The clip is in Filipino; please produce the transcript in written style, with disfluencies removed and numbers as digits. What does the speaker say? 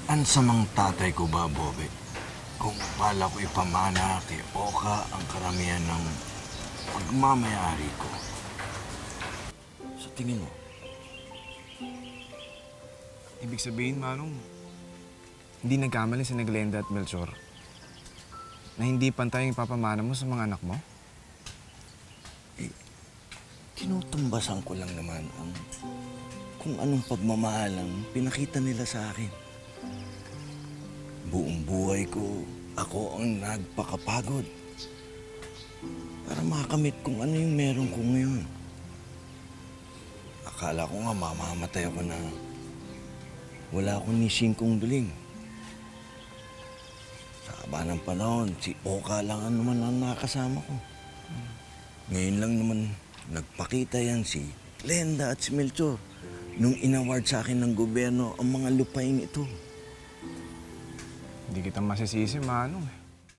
Ansamang tatay ko ba, Bobe? Kung bala ko ipamana kay Oka ang karamihan ng pagmamayari ko. Sa tingin mo, Ibig sabihin, Manong, hindi nagkamali si Glenda at Melchor na hindi pantay ang ipapamana mo sa mga anak mo? tinutumbasan ko lang naman ang kung anong pagmamahal ang pinakita nila sa akin. Buong buhay ko, ako ang nagpakapagod para makamit kung ano yung meron ko ngayon. Akala ko nga mamamatay ako na wala akong ni singkong duling. Sa haba ng panahon, si Oka lang ang naman ang nakasama ko. Ngayon lang naman nagpakita yan si Glenda at si Melchor nung inaward sa akin ng gobyerno ang mga lupain ito. Hindi kita masisisi, Manong.